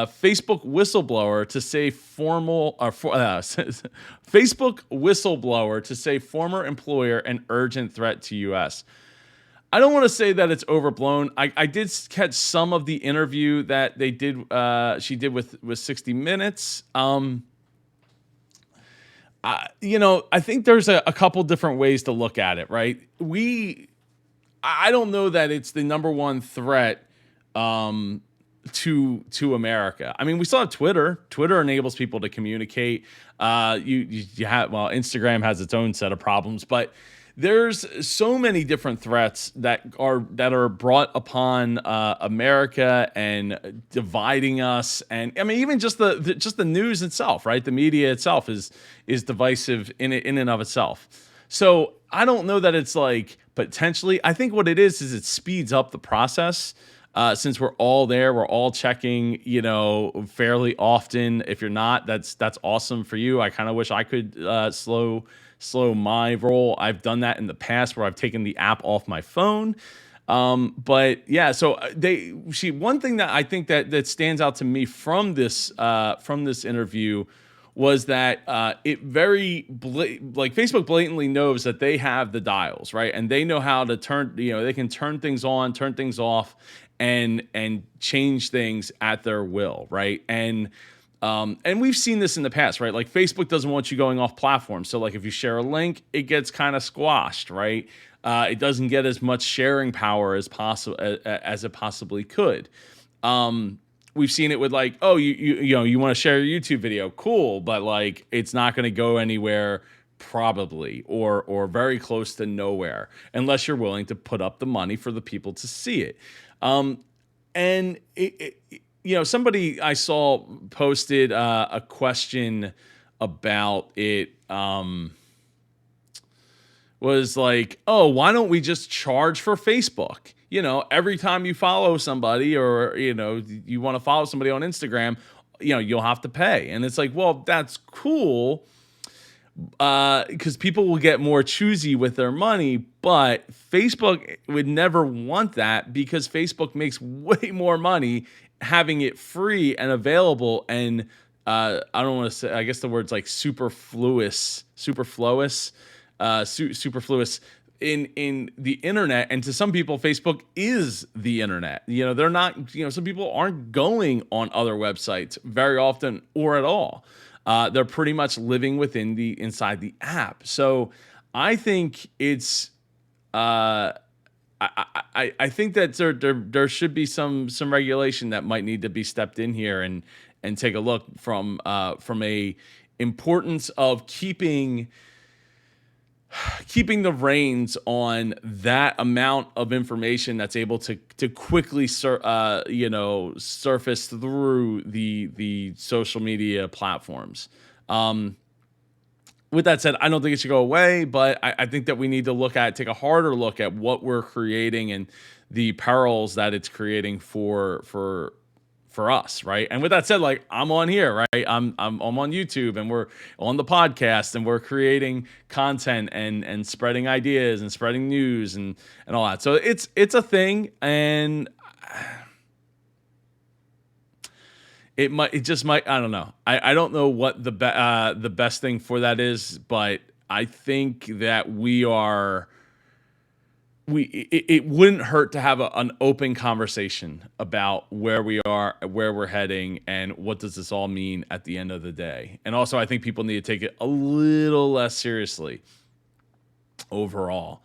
Facebook whistleblower to say Facebook whistleblower to say former employer an urgent threat to U.S. I don't want to say that it's overblown. I did catch some of the interview that they did. She did with 60 Minutes. I think there's a couple different ways to look at it, right? I don't know that it's the number one threat to America. I mean, we still have Twitter. Twitter enables people to communicate. You have, well, Instagram has its own set of problems, but there's so many different threats that are brought upon America and dividing us. And I mean, even just the news itself, right? The media itself is divisive in and of itself. So I don't know that it's like potentially. I think what it is it speeds up the process. Since we're all there, we're all checking, fairly often. If you're not, that's awesome for you. I kind of wish I could slow my roll. I've done that in the past where I've taken the app off my phone. But yeah, so one thing that I think that stands out to me from this interview was that like Facebook blatantly knows that they have the dials, right? And they know how to turn, they can turn things on, turn things off, and change things at their will, right? And we've seen this in the past, right? Like Facebook doesn't want you going off platform. So like if you share a link, it gets kind of squashed, right? It doesn't get as much sharing power as it possibly could. We've seen it with like, oh, you want to share your YouTube video, cool, but like it's not going to go anywhere probably, or very close to nowhere, unless you're willing to put up the money for the people to see it. And somebody I saw posted a question about it. Was like, oh, why don't we just charge for Facebook? Every time you follow somebody, or you want to follow somebody on Instagram, you'll have to pay. And it's like, well, that's cool, because people will get more choosy with their money, but Facebook would never want that, because Facebook makes way more money having it free and available. And I don't want to say, I guess the word's like superfluous in the internet. And to some people, Facebook is the internet. They're not, some people aren't going on other websites very often or at all. They're pretty much living inside the app. So I think it's, I think that there should be some regulation that might need to be stepped in here and take a look from a importance of keeping the reins on that amount of information that's able to quickly surface through the social media platforms. With that said, I don't think it should go away, but I think that we need to take a harder look at what we're creating and the perils that it's creating for us, right? And with that said, like I'm on here, right? I'm on YouTube, and we're on the podcast, and we're creating content and spreading ideas and spreading news and all that. So it's a thing, and it just might. I don't know. I don't know what the best thing for that is, but I think that it wouldn't hurt to have an open conversation about where we are, where we're heading, and what does this all mean at the end of the day. And also, I think people need to take it a little less seriously overall.